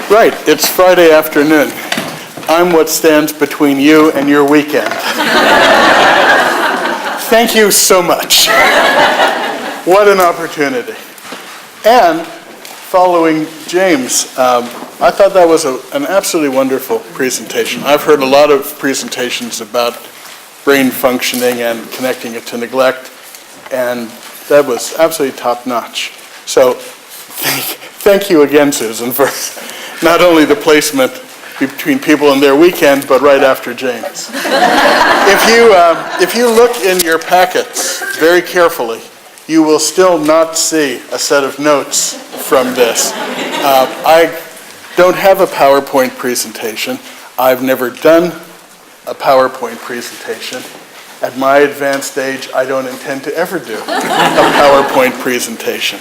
Right, it's Friday afternoon. I'm what stands between you and your weekend. Thank you so much. What an opportunity. And following James, I thought that was an absolutely wonderful presentation. I've heard a lot of presentations about brain functioning and connecting it to neglect, and that was absolutely top-notch. So thank you again, Susan, for not only the placement between people and their weekend, but right after James. If you look in your packets very carefully, you will still not see a set of notes from this. I don't have a PowerPoint presentation. I've never done a PowerPoint presentation. At my advanced age, I don't intend to ever do a PowerPoint presentation.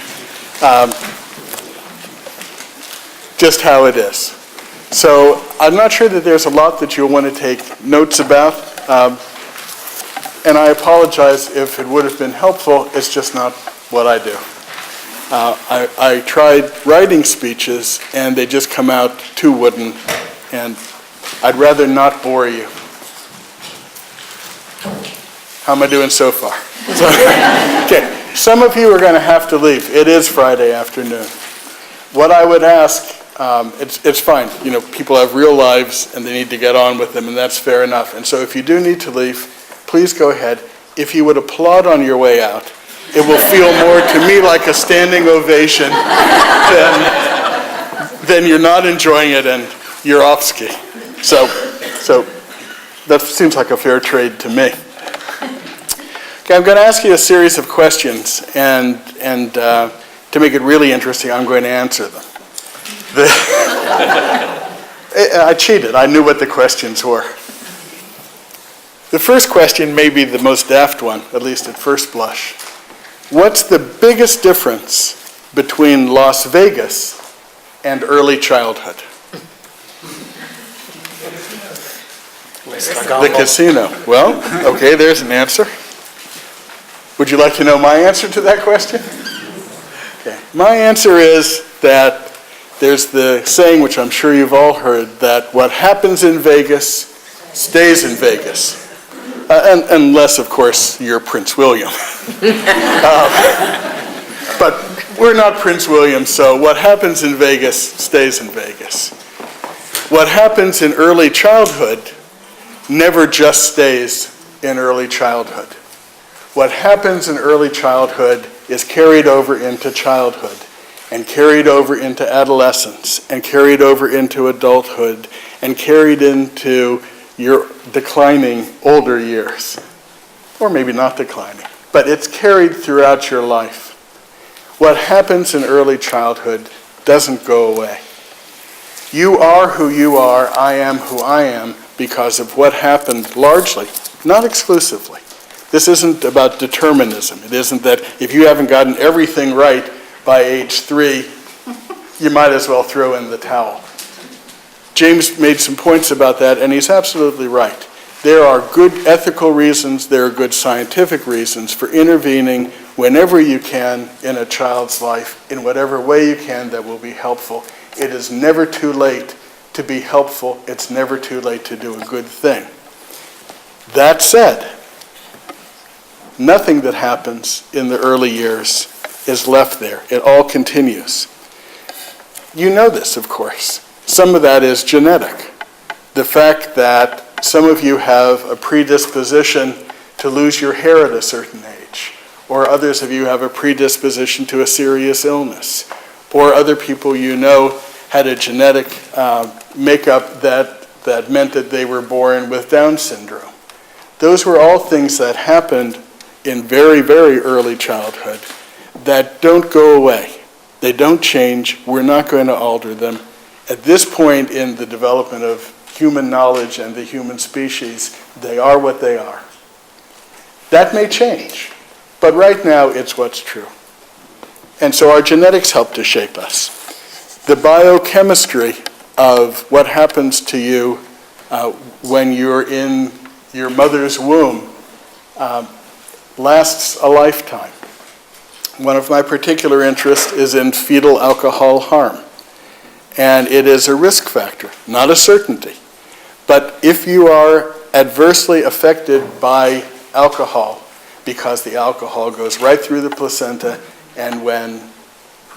Just how it is. So I'm not sure that there's a lot that you'll want to take notes about. And I apologize if it would have been helpful. It's just not what I do. I tried writing speeches, and they just come out too wooden, and I'd rather not bore you. How am I doing so far? Okay, some of you are going to have to leave. It is Friday afternoon. What I would ask, it's fine. You know, people have real lives, and they need to get on with them, and that's fair enough. And so if you do need to leave, please go ahead. If you would applaud on your way out, it will feel more to me like a standing ovation than you're not enjoying it and you're off ski. So that seems like a fair trade to me. Okay, I'm going to ask you a series of questions, and to make it really interesting, I'm going to answer them. I cheated. I knew what the questions were. The first question may be the most daft one, at least at first blush. What's the biggest difference between Las Vegas and early childhood? The casino. Well, okay, there's an answer. Would you like to know my answer to that question? Okay. My answer is that there's the saying, which I'm sure you've all heard, that what happens in Vegas stays in Vegas. Unless, of course, you're Prince William. But we're not Prince William, so what happens in Vegas stays in Vegas. What happens in early childhood never just stays in early childhood. What happens in early childhood is carried over into childhood, and carried over into adolescence, and carried over into adulthood, and carried into your declining older years. Or maybe not declining, but it's carried throughout your life. What happens in early childhood doesn't go away. You are who you are, I am who I am, because of what happened largely, not exclusively. This isn't about determinism. It isn't that if you haven't gotten everything right by age 3, you might as well throw in the towel. James made some points about that, and he's absolutely right. There are good ethical reasons, there are good scientific reasons for intervening whenever you can in a child's life, in whatever way you can that will be helpful. It is never too late to be helpful. It's never too late to do a good thing. That said, nothing that happens in the early years is left there. It all continues. You know this, of course. Some of that is genetic. The fact that some of you have a predisposition to lose your hair at a certain age, or others of you have a predisposition to a serious illness, or other people you know had a genetic makeup that meant that they were born with Down syndrome. Those were all things that happened in very, very early childhood that don't go away. They don't change. We're not going to alter them. At this point in the development of human knowledge and the human species, they are what they are. That may change, but right now it's what's true. And so our genetics help to shape us. The biochemistry of what happens to you when you're in your mother's womb lasts a lifetime. One of my particular interests is in fetal alcohol harm. And it is a risk factor, not a certainty. But if you are adversely affected by alcohol, because the alcohol goes right through the placenta, and when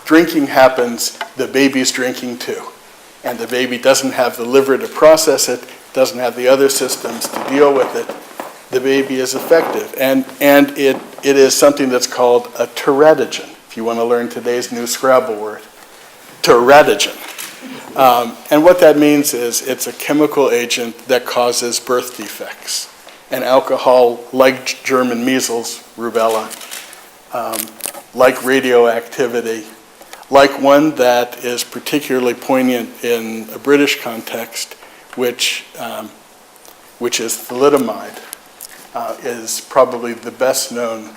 drinking happens, the baby's drinking too. And the baby doesn't have the liver to process it, doesn't have the other systems to deal with it, the baby is affected. And it is something that's called a teratogen, if you want to learn today's new Scrabble word. Teratogen. And what that means is it's a chemical agent that causes birth defects. And alcohol, like German measles, rubella, like radioactivity, like one that is particularly poignant in a British context, which is thalidomide, is probably the best known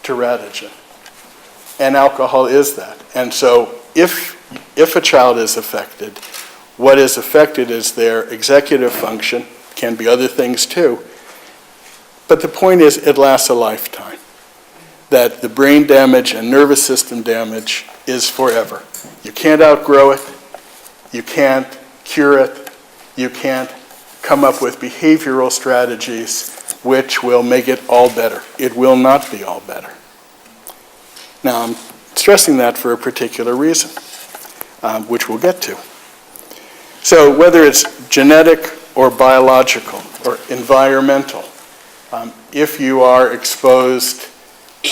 teratogen. And alcohol is that. And so if a child is affected, what is affected is their executive function, can be other things too, but the point is it lasts a lifetime. That the brain damage and nervous system damage is forever. You can't outgrow it, you can't cure it, you can't come up with behavioral strategies which will make it all better. It will not be all better. Now, I'm stressing that for a particular reason, which we'll get to. So whether it's genetic or biological or environmental, if you are exposed in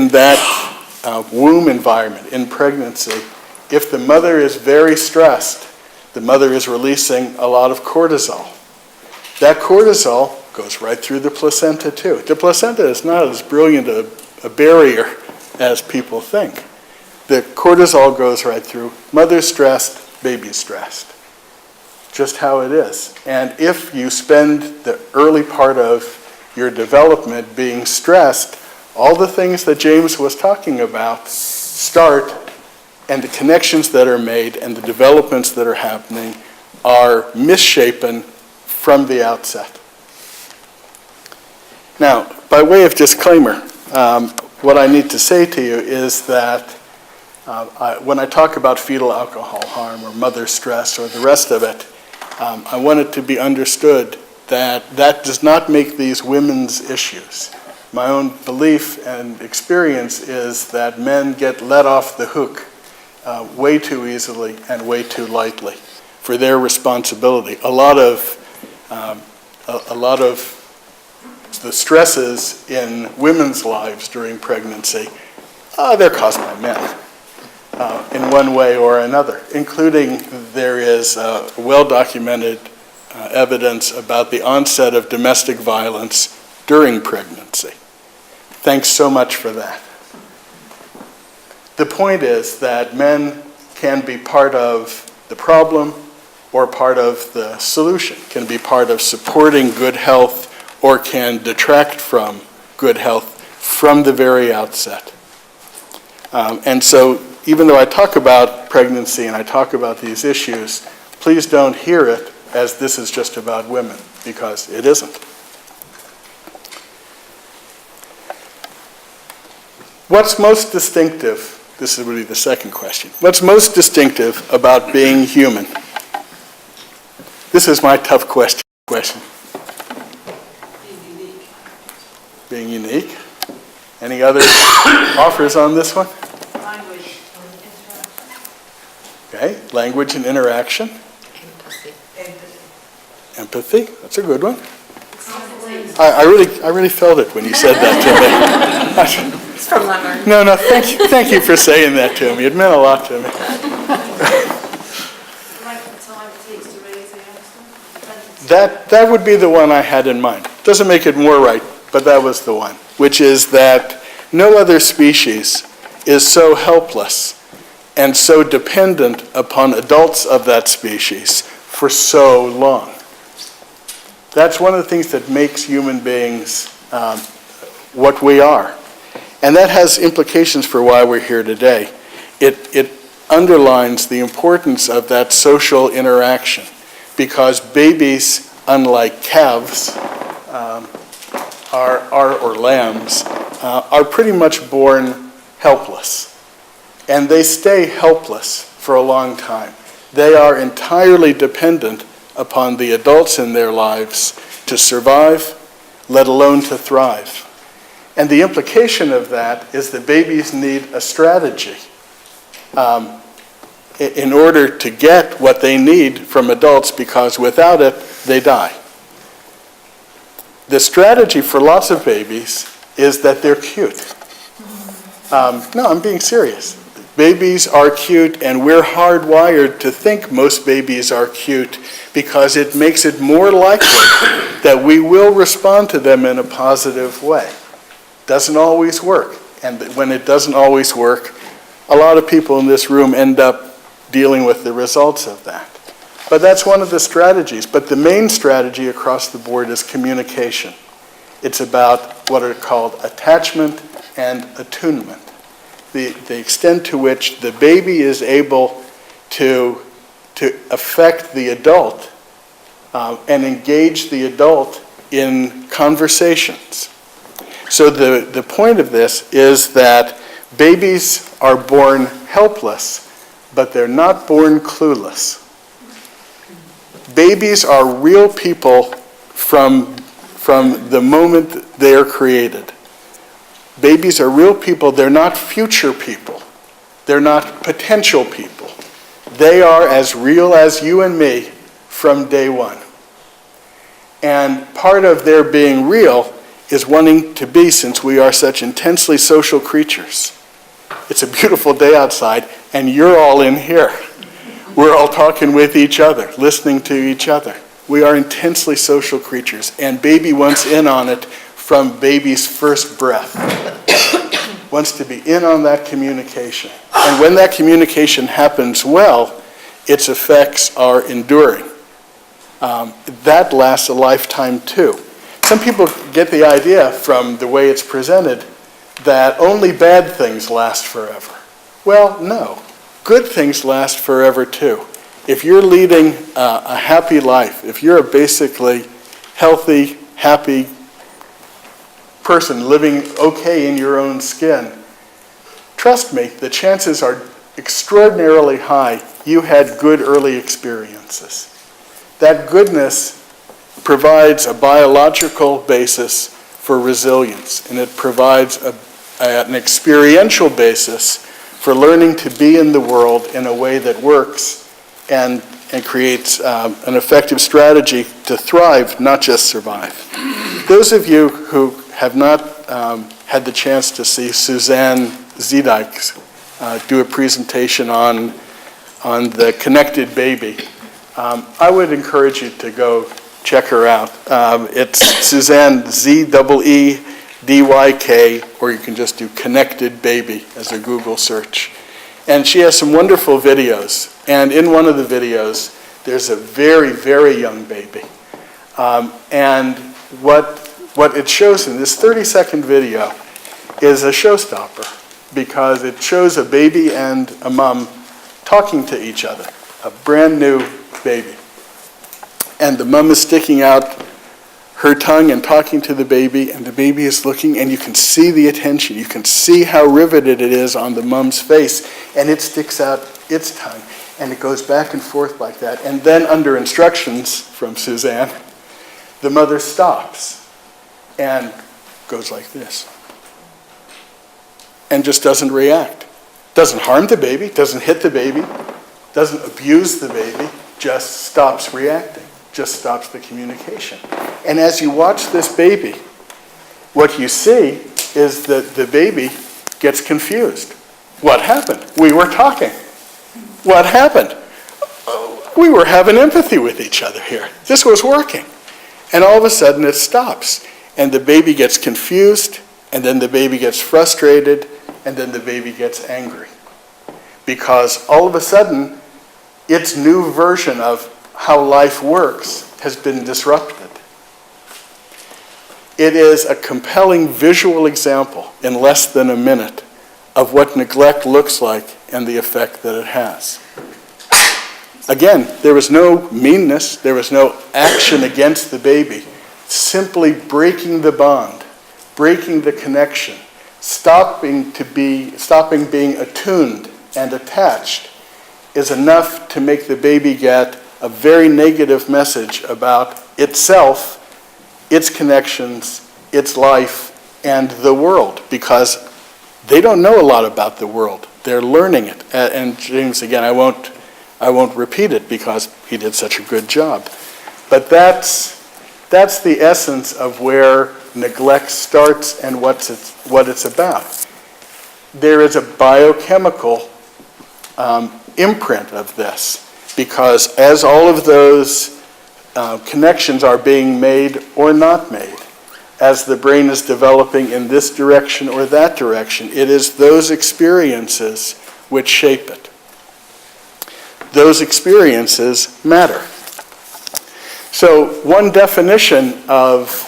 that womb environment, in pregnancy, if the mother is very stressed, the mother is releasing a lot of cortisol. That cortisol goes right through the placenta too. The placenta is not as brilliant a barrier as people think. The cortisol goes right through. Mother's stressed, baby's stressed. Just how it is. And if you spend the early part of your development being stressed, all the things that James was talking about start, and the connections that are made and the developments that are happening are misshapen from the outset. Now, by way of disclaimer, what I need to say to you is that when I talk about fetal alcohol harm or mother stress or the rest of it, I want it to be understood that that does not make these women's issues. My own belief and experience is that men get let off the hook way too easily and way too lightly for their responsibility. A lot of the stresses in women's lives during pregnancy, they're caused by men in one way or another, including there is well-documented evidence about the onset of domestic violence during pregnancy. Thanks so much for that. The point is that men can be part of the problem or part of the solution, can be part of supporting good health or can detract from good health from the very outset. And so even though I talk about pregnancy and I talk about these issues, please don't hear it as this is just about women, because it isn't. What's most distinctive? This would be the second question. What's most distinctive about being human? This is my tough question. Being unique. Being unique. Any other offers on this one? Language and interaction. Okay, language and interaction. Empathy. Empathy, that's a good one. I really felt it when you said that to me. It's from Leonard. No, thank you for saying that to me. It meant a lot to me. Like the time it takes to raise a youngster? That would be the one I had in mind. Doesn't make it more right, but that was the one, which is that no other species is so helpless and so dependent upon adults of that species for so long. That's one of the things that makes human beings what we are. And that has implications for why we're here today. It underlines the importance of that social interaction, because babies, unlike calves or lambs, are pretty much born helpless. and they stay helpless for a long time. They are entirely dependent upon the adults in their lives to survive, let alone to thrive. And the implication of that is that babies need a strategy in order to get what they need from adults, because without it, they die. The strategy for lots of babies is that they're cute. No, I'm being serious. Babies are cute, and we're hardwired to think most babies are cute because it makes it more likely that we will respond to them in a positive way. Doesn't always work, and when it doesn't always work, a lot of people in this room end up dealing with the results of that. But that's one of the strategies. But the main strategy across the board is communication. It's about what are called attachment and attunement. The extent to which the baby is able to affect the adult and engage the adult in conversations. So the point of this is that babies are born helpless, but they're not born clueless. Babies are real people from the moment they are created. Babies are real people. They're not future people. They're not potential people. They are as real as you and me from day one. And part of their being real is wanting to be, since we are such intensely social creatures. It's a beautiful day outside, and you're all in here. We're all talking with each other, listening to each other. We are intensely social creatures, and baby wants in on it from baby's first breath. Wants to be in on that communication. And when that communication happens well, its effects are enduring. That lasts a lifetime too. Some people get the idea from the way it's presented that only bad things last forever. Well, no. Good things last forever too. If you're leading a happy life, if you're a basically healthy, happy person living okay in your own skin, trust me, the chances are extraordinarily high you had good early experiences. That goodness provides a biological basis for resilience, and it provides an experiential basis for learning to be in the world in a way that works and creates an effective strategy to thrive, not just survive. Those of you who have not had the chance to see Suzanne Zedijk do a presentation on the connected baby, I would encourage you to go check her out. It's Suzanne Zeedyk, or you can just do connected baby as a Google search. And she has some wonderful videos. And in one of the videos, there's a very, very young baby. And what it shows in this 30-second video is a showstopper, because it shows a baby and a mom talking to each other, a brand new baby. And the mom is sticking out her tongue and talking to the baby, and the baby is looking, and you can see the attention. You can see how riveted it is on the mom's face, and it sticks out its tongue, and it goes back and forth like that. And then under instructions from Suzanne, the mother stops and goes like this, and just doesn't react. Doesn't harm the baby, doesn't hit the baby, doesn't abuse the baby, just stops reacting, just stops the communication. And as you watch this baby, what you see is that the baby gets confused. What happened? We were talking. What happened? We were having empathy with each other here. This was working. And all of a sudden it stops. And the baby gets confused, and then the baby gets frustrated, and then the baby gets angry. Because all of a sudden, its new version of how life works has been disrupted. It is a compelling visual example in less than a minute of what neglect looks like and the effect that it has. Again, there was no meanness, there was no action against the baby, simply breaking the bond, breaking the connection, stopping being attuned and attached is enough to make the baby get a very negative message about itself, its connections, its life, and the world, because they don't know a lot about the world. They're learning it. And James, again, I won't repeat it because he did such a good job. But that's the essence of where neglect starts and what it's about. There is a biochemical imprint of this, because as all of those connections are being made or not made, as the brain is developing in this direction or that direction, it is those experiences which shape it. Those experiences matter. So one definition of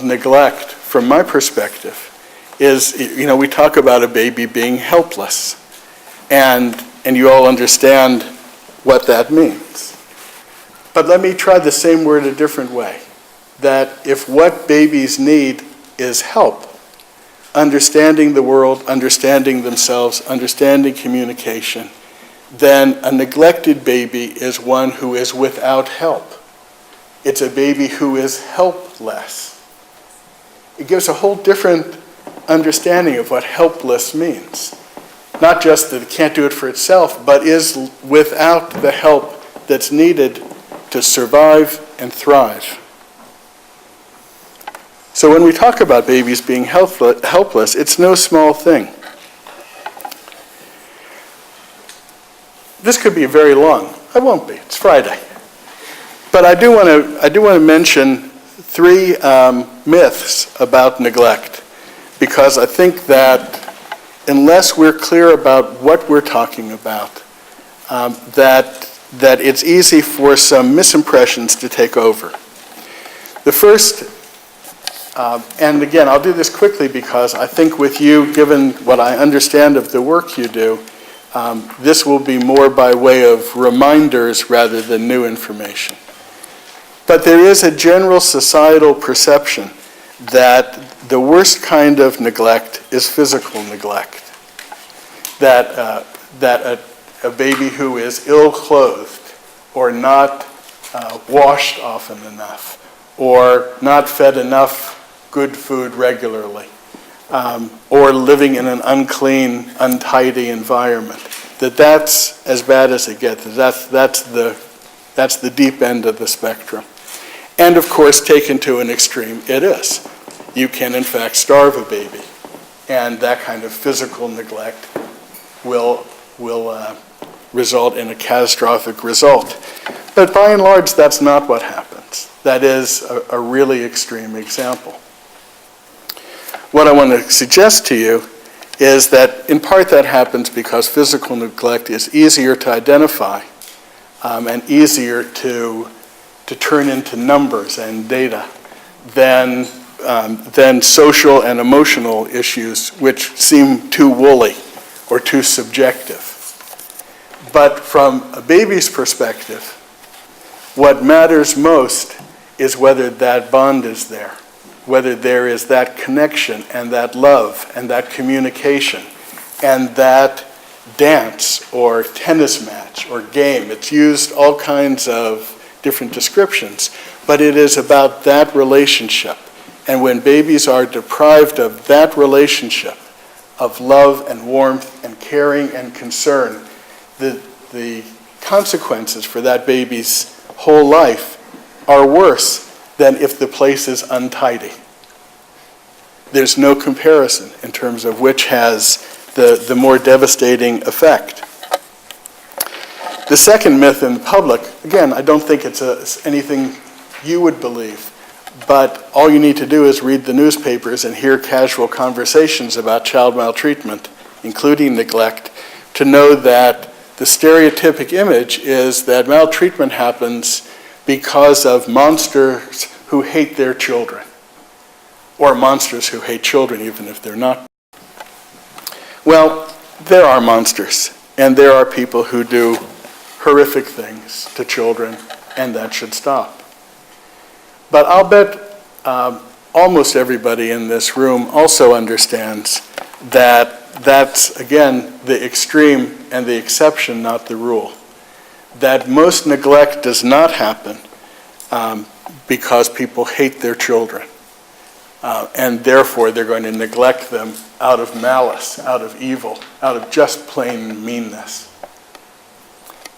neglect, from my perspective, is, we talk about a baby being helpless. And you all understand what that means. But let me try the same word a different way. That if what babies need is help, understanding the world, understanding themselves, understanding communication, then a neglected baby is one who is without help. It's a baby who is helpless. It gives a whole different understanding of what helpless means. Not just that it can't do it for itself, but is without the help that's needed to survive and thrive. So when we talk about babies being helpless, it's no small thing. This could be very long. I won't be. It's Friday. But I do want to mention three myths about neglect, because I think that unless we're clear about what we're talking about, that it's easy for some misimpressions to take over. The first, and again, I'll do this quickly because I think with you, given what I understand of the work you do, this will be more by way of reminders rather than new information. But there is a general societal perception that the worst kind of neglect is physical neglect. That a baby who is ill-clothed or not washed often enough or not fed enough good food regularly or living in an unclean, untidy environment, that's as bad as it gets. That's the deep end of the spectrum. And of course, taken to an extreme, it is. You can in fact starve a baby, and that kind of physical neglect will result in a catastrophic result. But by and large, that's not what happens. That is a really extreme example. What I want to suggest to you is that in part that happens because physical neglect is easier to identify and easier to turn into numbers and data than social and emotional issues, which seem too woolly or too subjective. But from a baby's perspective, what matters most is whether that bond is there, whether there is that connection and that love and that communication and that dance or tennis match or game. It's used all kinds of different descriptions, but it is about that relationship. And when babies are deprived of that relationship, of love and warmth and caring and concern, the consequences for that baby's whole life are worse than if the place is untidy. There's no comparison in terms of which has the more devastating effect. The second myth in the public, again, I don't think it's anything you would believe, but all you need to do is read the newspapers and hear casual conversations about child maltreatment, including neglect, to know that the stereotypic image is that maltreatment happens because of monsters who hate their children, or monsters who hate children even if they're not. Well, there are monsters, and there are people who do horrific things to children, and that should stop. But I'll bet almost everybody in this room also understands that that's, again, the extreme and the exception, not the rule. That most neglect does not happen because people hate their children. And therefore, they're going to neglect them out of malice, out of evil, out of just plain meanness.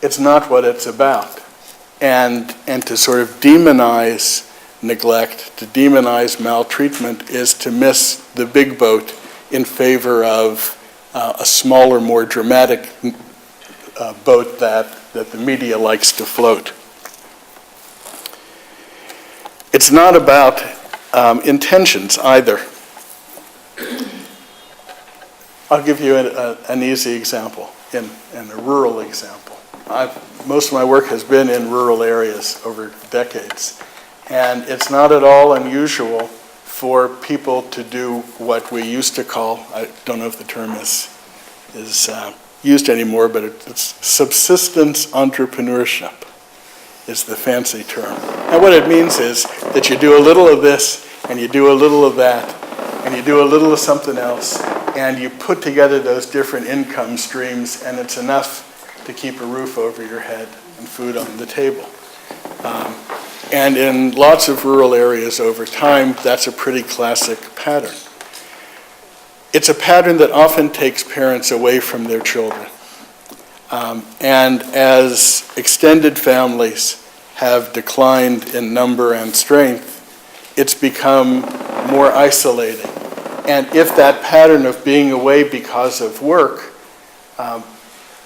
It's not what it's about. And to sort of demonize neglect, to demonize maltreatment, is to miss the big boat in favor of a smaller, more dramatic boat that the media likes to float. It's not about intentions either. I'll give you an easy example, and a rural example. Most of my work has been in rural areas over decades, and it's not at all unusual for people to do what we used to call, I don't know if the term is used anymore, but it's subsistence entrepreneurship is the fancy term. And what it means is that you do a little of this, and you do a little of that, and you do a little of something else, and you put together those different income streams, and it's enough to keep a roof over your head and food on the table. And in lots of rural areas over time, that's a pretty classic pattern. It's a pattern that often takes parents away from their children. And as extended families have declined in number and strength, it's become more isolating. And if that pattern of being away because of work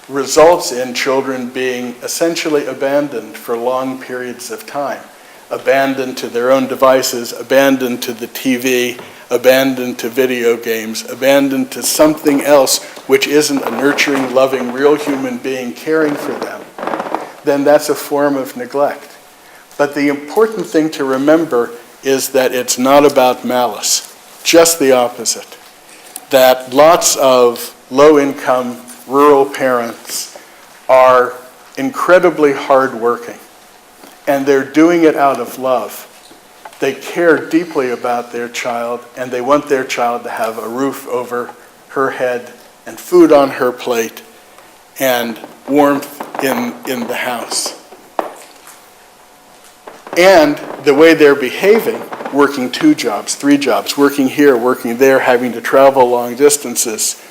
results in children being essentially abandoned for long periods of time, abandoned to their own devices, abandoned to the TV, abandoned to video games, abandoned to something else which isn't a nurturing, loving, real human being caring for them, then that's a form of neglect. But the important thing to remember is that it's not about malice, just the opposite. That lots of low-income rural parents are incredibly hardworking, and they're doing it out of love. They care deeply about their child, and they want their child to have a roof over her head and food on her plate and warmth in the house. And the way they're behaving, working 2 jobs, 3 jobs, working here, working there, having to travel long distances,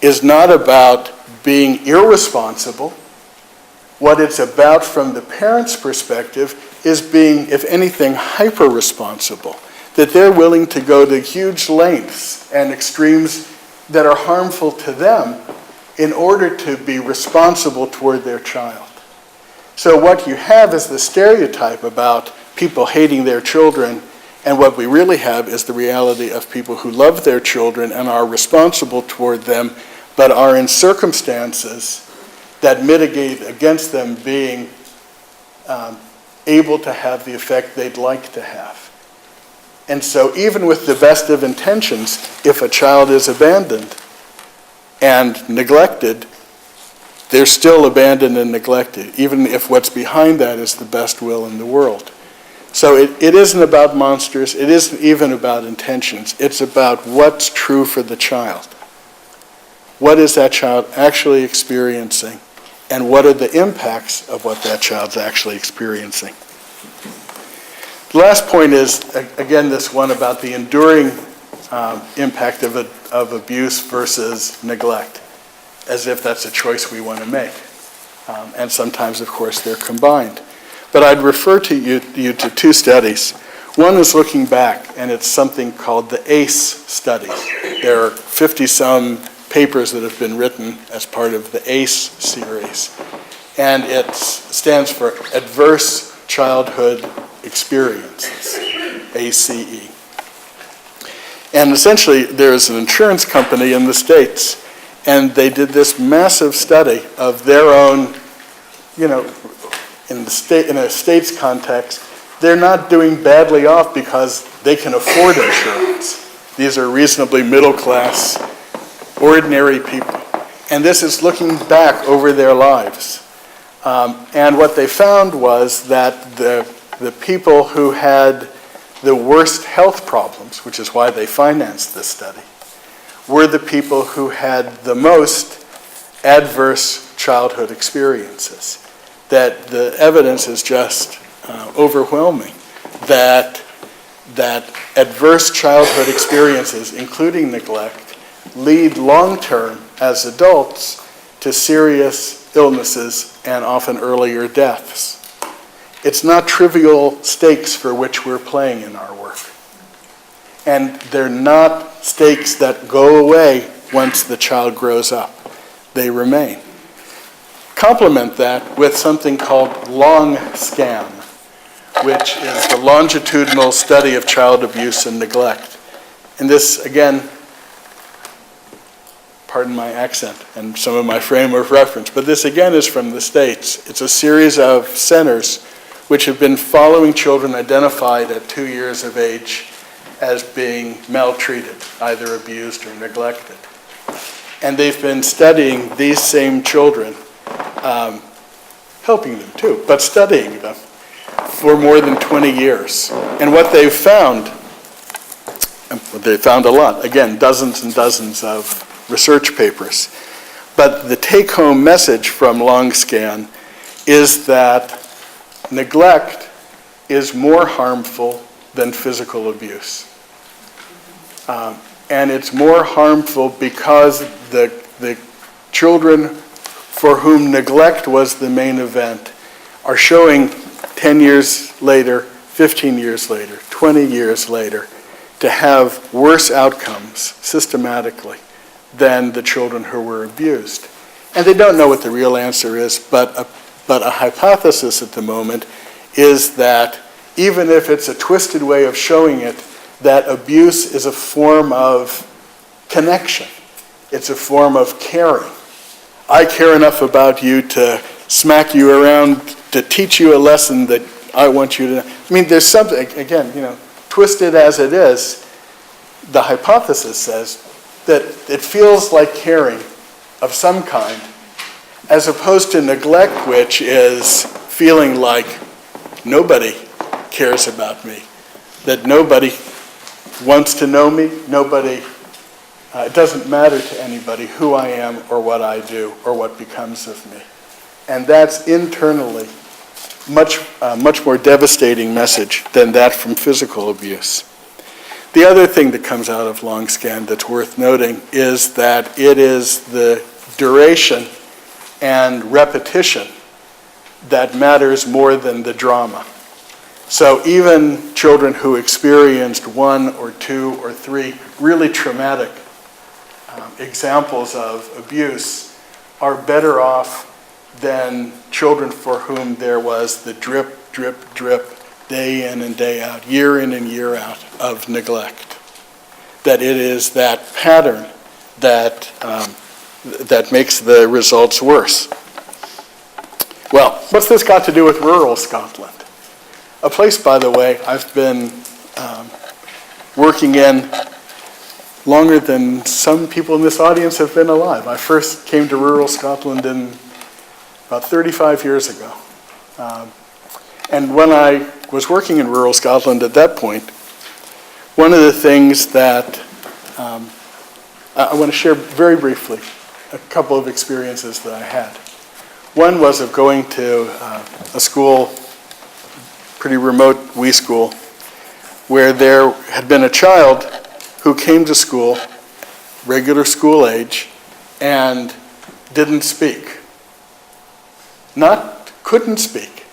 is not about being irresponsible. What it's about from the parent's perspective is being, if anything, hyper-responsible. That they're willing to go to huge lengths and extremes that are harmful to them in order to be responsible toward their child. So what you have is the stereotype about people hating their children, and what we really have is the reality of people who love their children and are responsible toward them, but are in circumstances that mitigate against them being able to have the effect they'd like to have. And so even with the best of intentions, if a child is abandoned and neglected, they're still abandoned and neglected, even if what's behind that is the best will in the world. So it isn't about monsters, it isn't even about intentions, it's about what's true for the child. What is that child actually experiencing? And what are the impacts of what that child's actually experiencing? The last point is, again, this one about the enduring impact of abuse versus neglect, as if that's a choice we want to make. And sometimes, of course, they're combined. But I'd refer to you to 2 studies. One is looking back, and it's something called the ACE studies. There are 50-some papers that have been written as part of the ACE series. And it stands for Adverse Childhood Experiences, ACE. And essentially, there's an insurance company in the States, and they did this massive study of their own, in a state's context, they're not doing badly off because they can afford insurance. These are reasonably middle-class, ordinary people. And this is looking back over their lives. And what they found was that the people who had the worst health problems, which is why they financed this study, were the people who had the most adverse childhood experiences. That the evidence is just overwhelming that adverse childhood experiences, including neglect, lead long-term as adults to serious illnesses and often earlier deaths. It's not trivial stakes for which we're playing in our work. And they're not stakes that go away once the child grows up. They remain. Complement that with something called long scan, which is the longitudinal study of child abuse and neglect. And this, again, pardon my accent and some of my frame of reference, but this again is from the States. It's a series of centers which have been following children identified at 2 years of age as being maltreated, either abused or neglected. And they've been studying these same children, helping them too, but studying them for more than 20 years. And what they've found a lot, again, dozens and dozens of research papers. But the take-home message from LongScan is that neglect is more harmful than physical abuse. And it's more harmful because the children for whom neglect was the main event are showing 10 years later, 15 years later, 20 years later, to have worse outcomes systematically than the children who were abused. And they don't know what the real answer is, but a hypothesis at the moment is that even if it's a twisted way of showing it, that abuse is a form of connection. It's a form of caring. I care enough about you to smack you around, to teach you a lesson that I want you to know. I mean, there's something, again, twisted as it is, the hypothesis says that it feels like caring of some kind, as opposed to neglect, which is feeling like nobody cares about me, that nobody wants to know me, it doesn't matter to anybody who I am or what I do or what becomes of me. And that's internally much more devastating message than that from physical abuse. The other thing that comes out of LongScan that's worth noting is that it is the duration and repetition that matters more than the drama. So even children who experienced 1 or 2 or 3 really traumatic examples of abuse are better off than children for whom there was the drip, drip, drip, day in and day out, year in and year out of neglect. That it is that pattern that makes the results worse. Well, what's this got to do with rural Scotland? A place, by the way, I've been working in longer than some people in this audience have been alive. I first came to rural Scotland about 35 years ago. And when I was working in rural Scotland at that point, one of the things that I want to share very briefly, a couple of experiences that I had. One was of going to a school, pretty remote wee school, where there had been a child who came to school, regular school age, and didn't speak. Couldn't speak.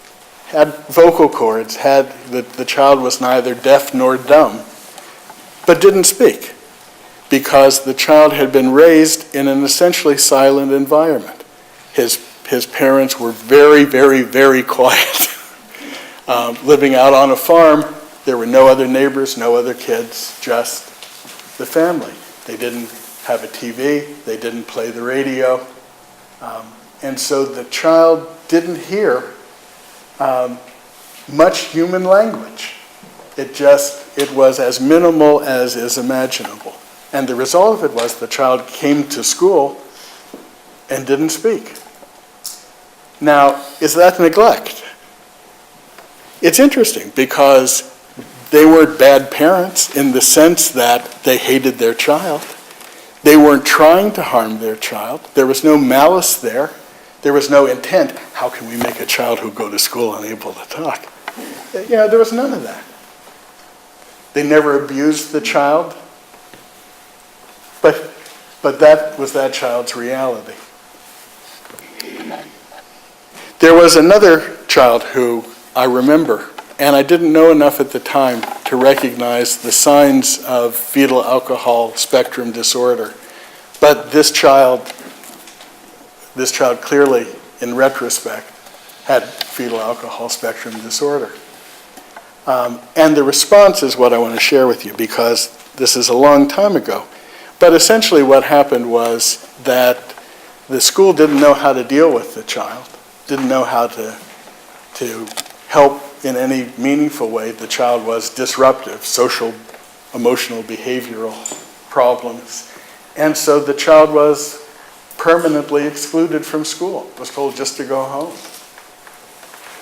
Had vocal cords, the child was neither deaf nor dumb, but didn't speak because the child had been raised in an essentially silent environment. His parents were very, very, very quiet. Living out on a farm, there were no other neighbors, no other kids, just the family. They didn't have a TV, they didn't play the radio, and so the child didn't hear much human language. It was as minimal as is imaginable. And the result of it was the child came to school and didn't speak. Now, is that neglect? It's interesting because they weren't bad parents in the sense that they hated their child. They weren't trying to harm their child. There was no malice there. There was no intent. How can we make a child who go to school unable to talk? There was none of that. They never abused the child. But that was that child's reality. There was another child who I remember, and I didn't know enough at the time to recognize the signs of fetal alcohol spectrum disorder. But this child clearly, in retrospect, had fetal alcohol spectrum disorder. And the response is what I want to share with you, because this is a long time ago. But essentially what happened was that the school didn't know how to deal with the child, didn't know how to help in any meaningful way. The child was disruptive, social, emotional, behavioral problems. And so the child was permanently excluded from school, was told just to go home.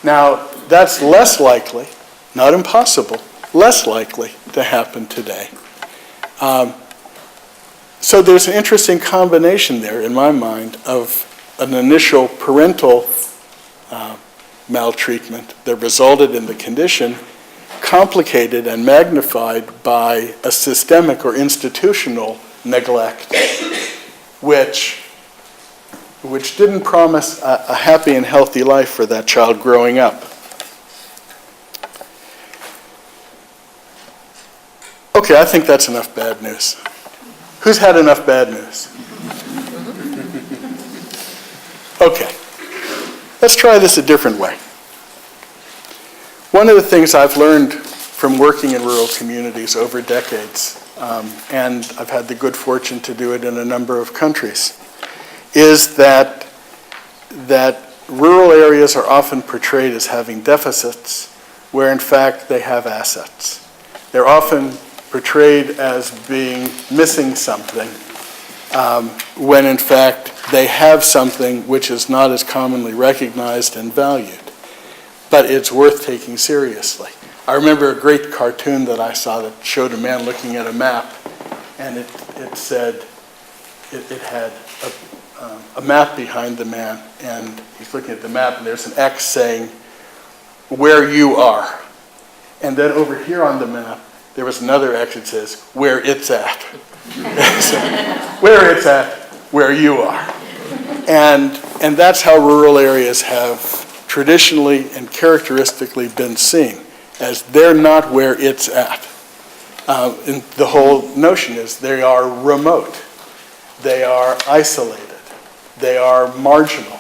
Now, that's less likely, not impossible, less likely to happen today. So there's an interesting combination there, in my mind, of an initial parental maltreatment that resulted in the condition, complicated and magnified by a systemic or institutional neglect, which didn't promise a happy and healthy life for that child growing up. Okay, I think that's enough bad news. Who's had enough bad news? Okay, let's try this a different way. One of the things I've learned from working in rural communities over decades, and I've had the good fortune to do it in a number of countries, is that rural areas are often portrayed as having deficits, where in fact they have assets. They're often portrayed as being missing something, when in fact they have something which is not as commonly recognized and valued. But it's worth taking seriously. I remember a great cartoon that I saw that showed a man looking at a map, and it said, it had a map behind the man, and he's looking at the map, and there's an X saying, "Where you are." And then over here on the map, there was another X that says, "Where it's at." So, where it's at, where you are. And that's how rural areas have traditionally and characteristically been seen, as they're not where it's at. And the whole notion is they are remote, they are isolated, they are marginal.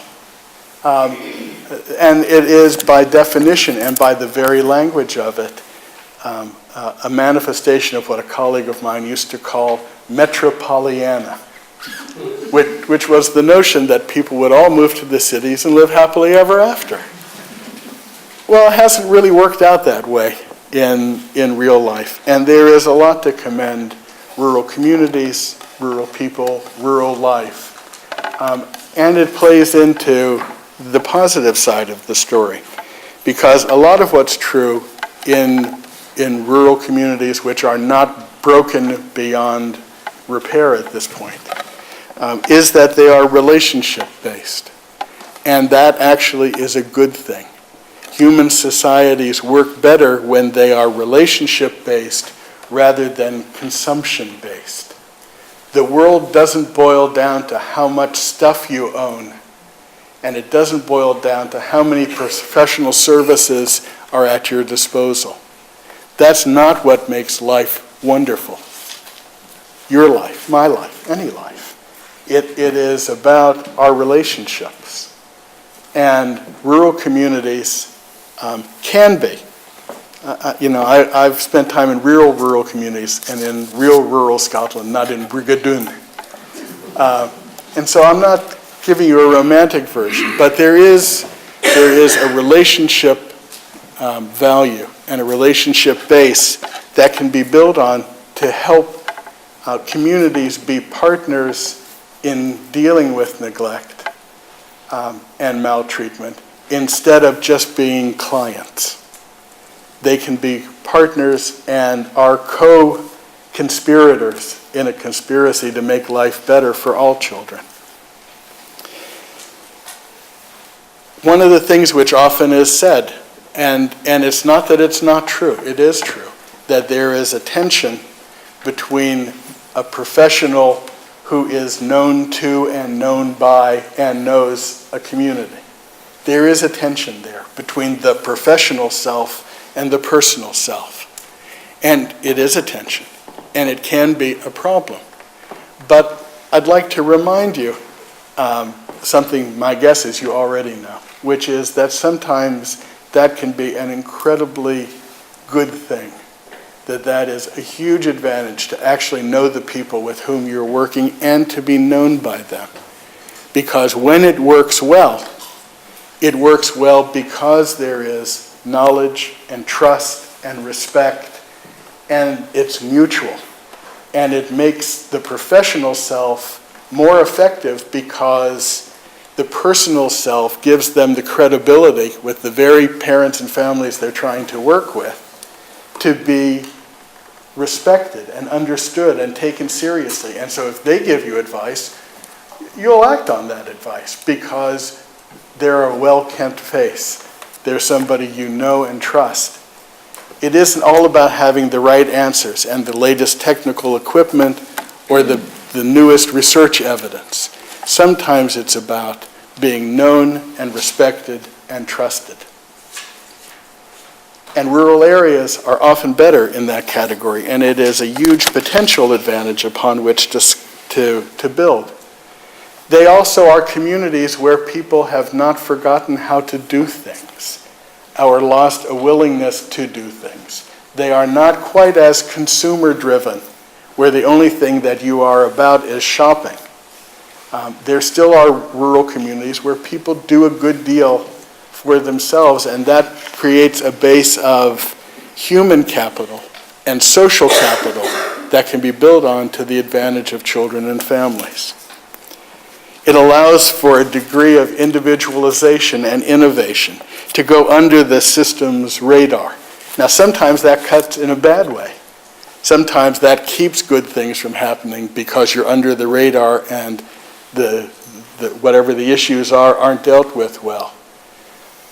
And it is by definition and by the very language of it, a manifestation of what a colleague of mine used to call metropoliana, which was the notion that people would all move to the cities and live happily ever after. Well, it hasn't really worked out that way in real life, and there is a lot to commend rural communities, rural people, rural life, and it plays into the positive side of the story, because a lot of what's true in rural communities which are not broken beyond repair at this point, is that they are relationship-based. And that actually is a good thing. Human societies work better when they are relationship-based rather than consumption-based. The world doesn't boil down to how much stuff you own, and it doesn't boil down to how many professional services are at your disposal. That's not what makes life wonderful. Your life, my life, any life. It is about our relationships. And rural communities can be. I've spent time in rural communities and in real rural Scotland, not in Brigadoon. And so I'm not giving you a romantic version, but there is a relationship value and a relationship base that can be built on to help communities be partners in dealing with neglect and maltreatment instead of just being clients. They can be partners and are conspirators in a conspiracy to make life better for all children. One of the things which often is said, and it's not that it's not true, it is true, that there is a tension between a professional who is known to and known by and knows a community. There is a tension there between the professional self and the personal self. And it is a tension, and it can be a problem. But I'd like to remind you something my guess is you already know, which is that sometimes that can be an incredibly good thing, that is a huge advantage to actually know the people with whom you're working and to be known by them. Because when it works well because there is knowledge and trust and respect, and it's mutual. And it makes the professional self more effective because the personal self gives them the credibility with the very parents and families they're trying to work with to be respected and understood and taken seriously. And so if they give you advice, you'll act on that advice because they're a well-kept face. They're somebody you know and trust. It isn't all about having the right answers and the latest technical equipment or the newest research evidence. Sometimes it's about being known and respected and trusted. And rural areas are often better in that category, and it is a huge potential advantage upon which to build. They also are communities where people have not forgotten how to do things, or lost a willingness to do things. They are not quite as consumer-driven, where the only thing that you are about is shopping. There still are rural communities where people do a good deal for themselves, and that creates a base of human capital and social capital that can be built on to the advantage of children and families. It allows for a degree of individualization and innovation to go under the system's radar. Now, sometimes that cuts in a bad way. Sometimes that keeps good things from happening because you're under the radar and whatever the issues are aren't dealt with well.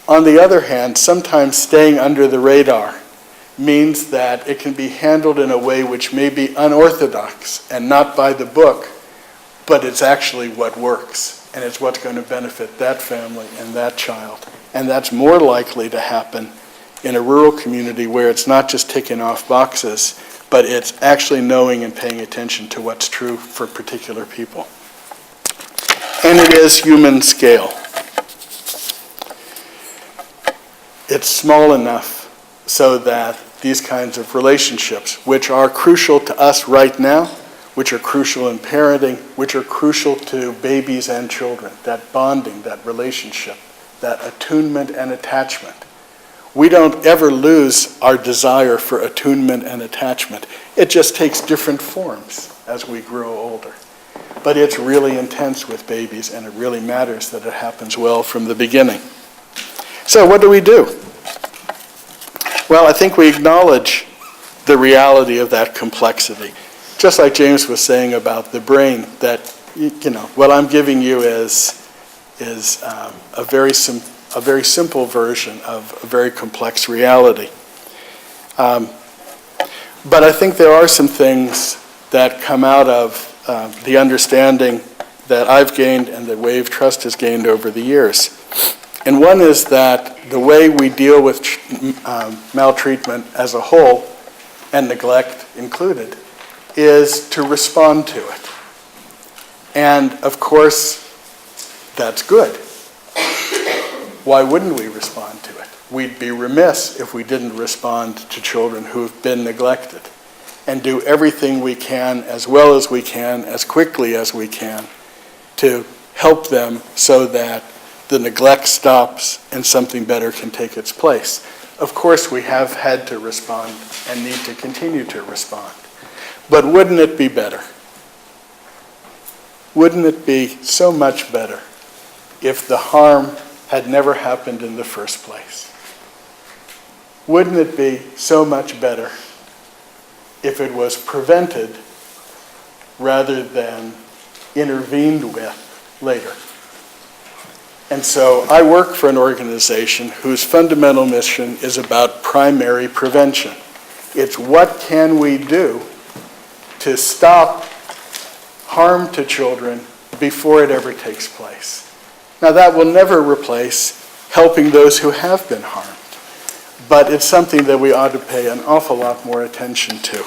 On the other hand, sometimes staying under the radar means that it can be handled in a way which may be unorthodox and not by the book, but it's actually what works, and it's what's going to benefit that family and that child. And that's more likely to happen in a rural community where it's not just ticking off boxes, but it's actually knowing and paying attention to what's true for particular people. And it is human scale. It's small enough so that these kinds of relationships, which are crucial to us right now, which are crucial in parenting, which are crucial to babies and children, that bonding, that relationship, that attunement and attachment. We don't ever lose our desire for attunement and attachment. It just takes different forms as we grow older. But it's really intense with babies, and it really matters that it happens well from the beginning. So what do we do? Well, I think we acknowledge the reality of that complexity. Just like James was saying about the brain, that, what I'm giving you is a very simple version of a very complex reality. But I think there are some things that come out of the understanding that I've gained and that Wave Trust has gained over the years. And one is that the way we deal with maltreatment as a whole, and neglect included, is to respond to it. And of course, that's good. Why wouldn't we respond to it? We'd be remiss if we didn't respond to children who've been neglected, and do everything we can, as well as we can, as quickly as we can, to help them so that the neglect stops and something better can take its place. Of course, we have had to respond and need to continue to respond. But wouldn't it be better? Wouldn't it be so much better if the harm had never happened in the first place? Wouldn't it be so much better if it was prevented rather than intervened with later. And so I work for an organization whose fundamental mission is about primary prevention. It's what can we do to stop harm to children before it ever takes place. Now that will never replace helping those who have been harmed, but it's something that we ought to pay an awful lot more attention to.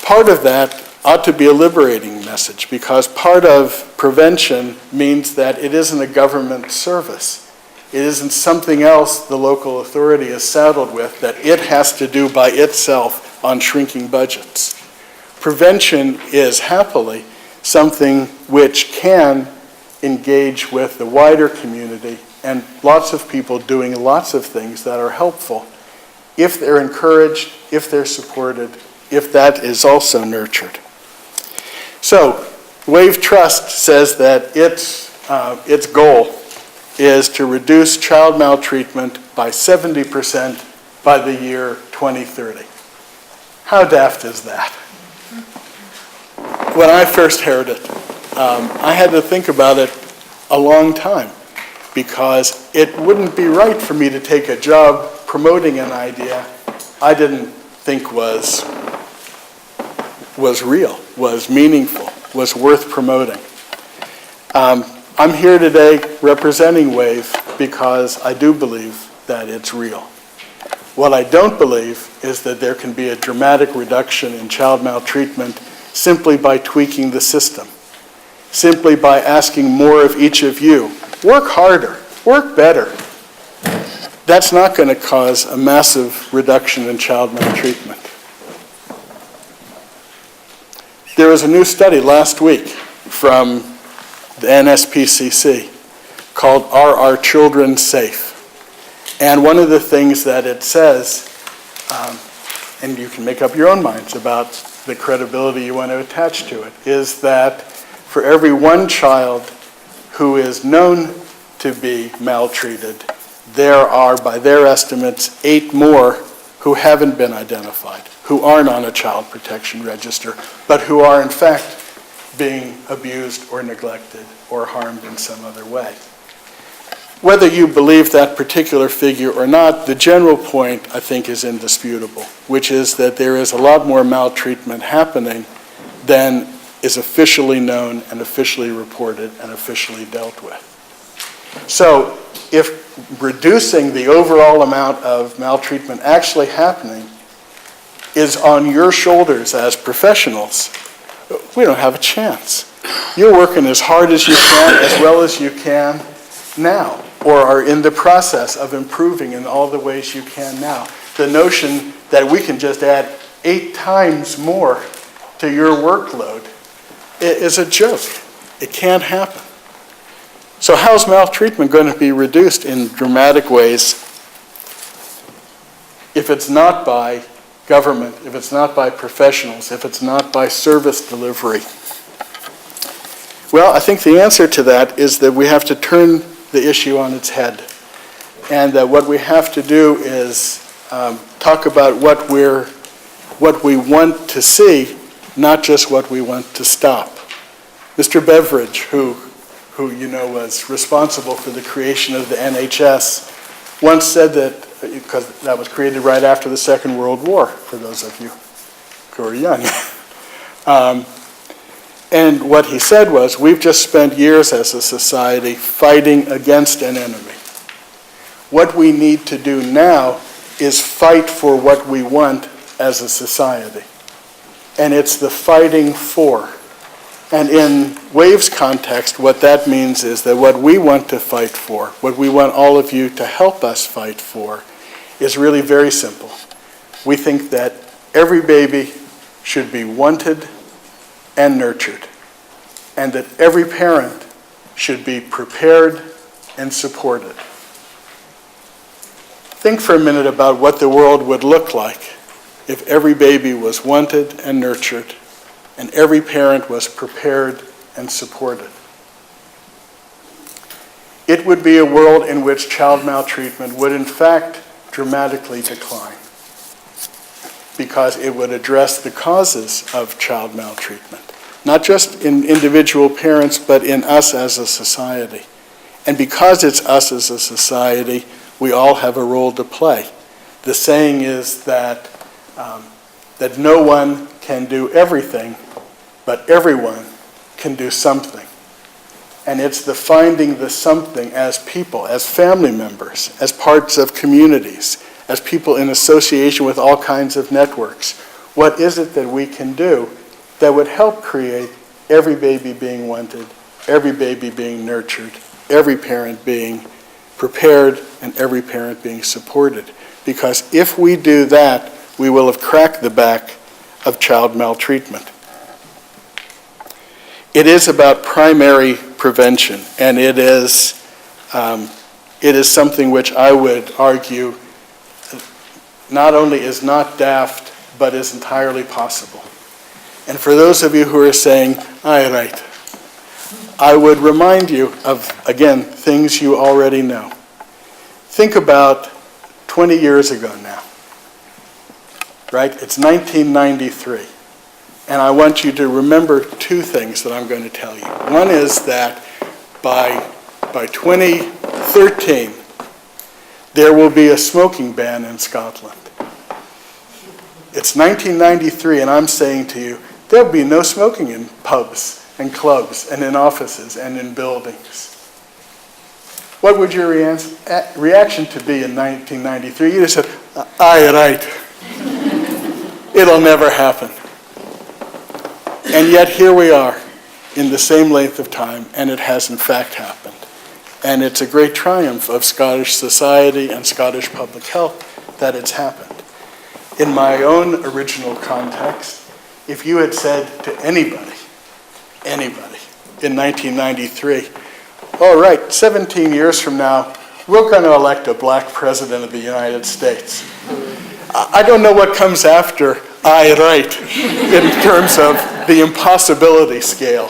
Part of that ought to be a liberating message, because part of prevention means that it isn't a government service. It isn't something else the local authority is saddled with that it has to do by itself on shrinking budgets. Prevention is happily something which can engage with the wider community and lots of people doing lots of things that are helpful if they're encouraged, if they're supported, if that is also nurtured. So, Wave Trust says that its goal is to reduce child maltreatment by 70% by the year 2030. How daft is that? When I first heard it, I had to think about it a long time, because it wouldn't be right for me to take a job promoting an idea I didn't think was real, was meaningful, was worth promoting. I'm here today representing WAVE because I do believe that it's real. What I don't believe is that there can be a dramatic reduction in child maltreatment simply by tweaking the system, simply by asking more of each of you. Work harder, work better. That's not going to cause a massive reduction in child maltreatment. There was a new study last week from the NSPCC called Are Our Children Safe? And one of the things that it says, and you can make up your own minds about the credibility you want to attach to it, is that for every one child who is known to be maltreated, there are, by their estimates, 8 more who haven't been identified, who aren't on a child protection register, but who are in fact being abused or neglected or harmed in some other way. Whether you believe that particular figure or not, the general point, I think, is indisputable, which is that there is a lot more maltreatment happening than is officially known and officially reported and officially dealt with. So if reducing the overall amount of maltreatment actually happening is on your shoulders as professionals, we don't have a chance. You're working as hard as you can, as well as you can now, or are in the process of improving in all the ways you can now. The notion that we can just add 8 times more to your workload is a joke. It can't happen. So how's maltreatment going to be reduced in dramatic ways if it's not by government, if it's not by professionals, if it's not by service delivery? Well, I think the answer to that is that we have to turn the issue on its head. And that what we have to do is talk about what we want to see, not just what we want to stop. Mr. Beveridge, who you know was responsible for the creation of the NHS, once said that, because that was created right after the Second World War, for those of you who are young. And what he said was, we've just spent years as a society fighting against an enemy. What we need to do now is fight for what we want as a society. And it's the fighting for. And in WAVE's context, what that means is that what we want to fight for, what we want all of you to help us fight for, is really very simple. We think that every baby should be wanted and nurtured, and that every parent should be prepared and supported. Think for a minute about what the world would look like if every baby was wanted and nurtured, and every parent was prepared and supported. It would be a world in which child maltreatment would in fact dramatically decline. because it would address the causes of child maltreatment, not just in individual parents, but in us as a society. And because it's us as a society, we all have a role to play. The saying is that no one can do everything, but everyone can do something. And it's the finding the something as people, as family members, as parts of communities, as people in association with all kinds of networks. What is it that we can do that would help create every baby being wanted, every baby being nurtured, every parent being prepared, and every parent being supported? Because if we do that, we will have cracked the back of child maltreatment. It is about primary prevention, and it is something which I would argue not only is not daft, but is entirely possible. And for those of you who are saying, aye, right, I would remind you of, again, things you already know. Think about 20 years ago now, right? It's 1993. And I want you to remember two things that I'm going to tell you. One is that by 2013, there will be a smoking ban in Scotland. It's 1993, and I'm saying to you, there'll be no smoking in pubs and clubs and in offices and in buildings. What would your reaction to be in 1993? You'd have said, aye, right. It'll never happen. And yet here we are in the same length of time, and it has in fact happened. And it's a great triumph of Scottish society and Scottish public health that it's happened. In my own original context, if you had said to anybody in 1993, all right, 17 years from now, we're going to elect a black president of the United States. I don't know what comes after aye, right, in terms of the impossibility scale.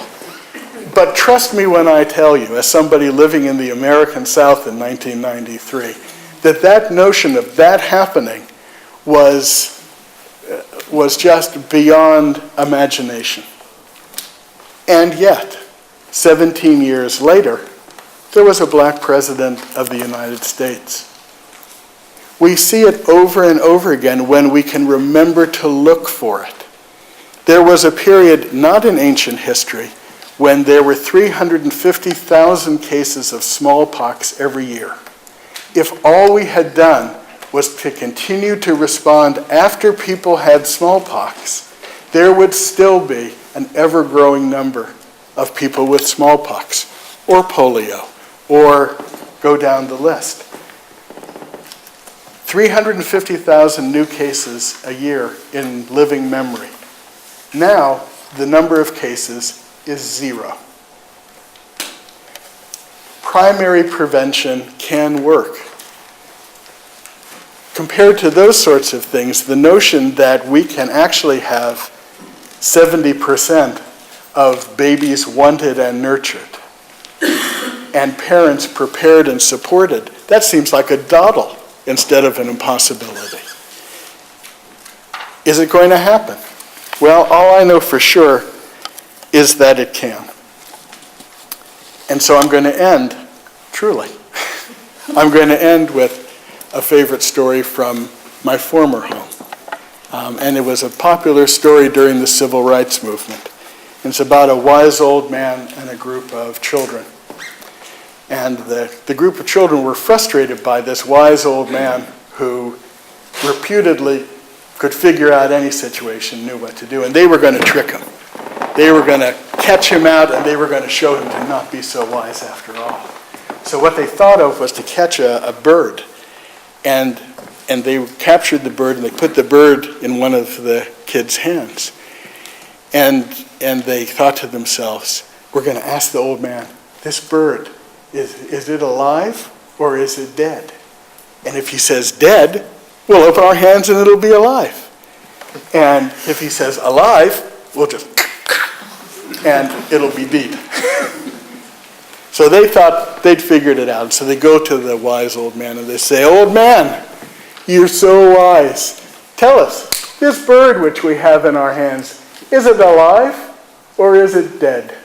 But trust me when I tell you, as somebody living in the American South in 1993, that notion of that happening was just beyond imagination. And yet, 17 years later, there was a black president of the United States. We see it over and over again when we can remember to look for it. There was a period, not in ancient history, when there were 350,000 cases of smallpox every year. If all we had done was to continue to respond after people had smallpox, there would still be an ever-growing number of people with smallpox or polio, or go down the list. 350,000 new cases a year in living memory. Now, the number of cases is 0. Primary prevention can work. Compared to those sorts of things, the notion that we can actually have 70% of babies wanted and nurtured, and parents prepared and supported, that seems like a dawdle instead of an impossibility. Is it going to happen? Well, all I know for sure is that it can. And so I'm going to end, truly, I'm going to end with a favorite story from my former home. And it was a popular story during the Civil Rights Movement. It's about a wise old man and a group of children. And the group of children were frustrated by this wise old man who reputedly could figure out any situation, knew what to do, and they were going to trick him. They were going to catch him out, and they were going to show him to not be so wise after all. So what they thought of was to catch a bird, and they captured the bird, and they put the bird in one of the kids' hands. And they thought to themselves, we're going to ask the old man, this bird, is it alive or is it dead? And if he says dead, we'll open our hands and it'll be alive. And if he says alive, we'll just, and it'll be dead. So they thought they'd figured it out. So they go to the wise old man and they say, old man, you're so wise. Tell us, This bird which we have in our hands, is it alive or is it dead?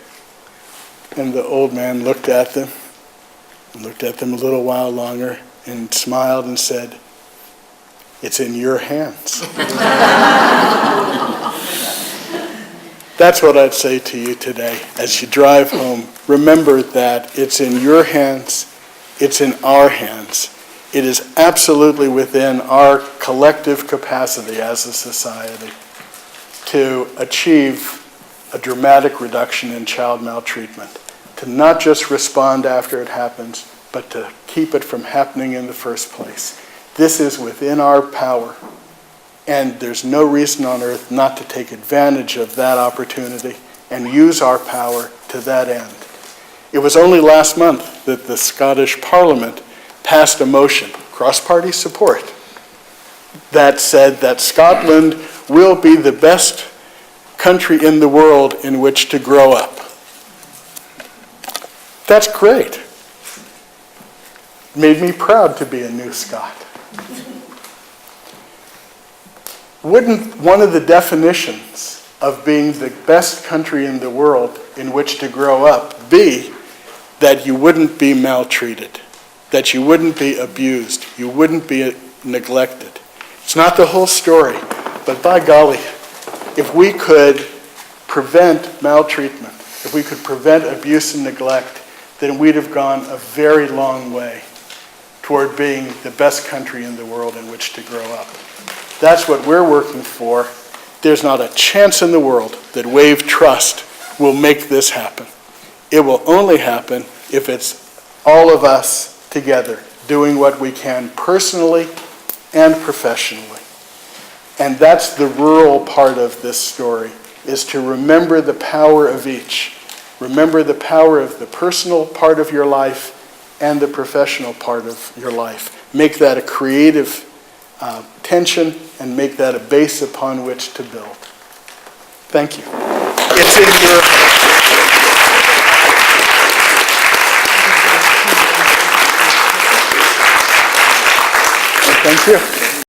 And the old man looked at them a little while longer and smiled and said, it's in your hands. That's what I'd say to you today. As you drive home, remember that it's in your hands, it's in our hands. It is absolutely within our collective capacity as a society to achieve a dramatic reduction in child maltreatment, to not just respond after it happens, but to keep it from happening in the first place. This is within our power, and there's no reason on earth not to take advantage of that opportunity and use our power to that end. It was only last month that the Scottish Parliament passed a motion, cross-party support, that said that Scotland will be the best country in the world in which to grow up. That's great. Made me proud to be a new Scot. Wouldn't one of the definitions of being the best country in the world in which to grow up be that you wouldn't be maltreated, that you wouldn't be abused, you wouldn't be neglected? It's not the whole story, but by golly, if we could prevent maltreatment, if we could prevent abuse and neglect, then we'd have gone a very long way toward being the best country in the world in which to grow up. That's what we're working for. There's not a chance in the world that Wave Trust will make this happen. It will only happen if it's all of us together doing what we can personally and professionally. And that's the rural part of this story, is to remember the power of each. Remember the power of the personal part of your life and the professional part of your life. Make that a creative tension and make that a base upon which to build. Thank you. It's in your... Thank you.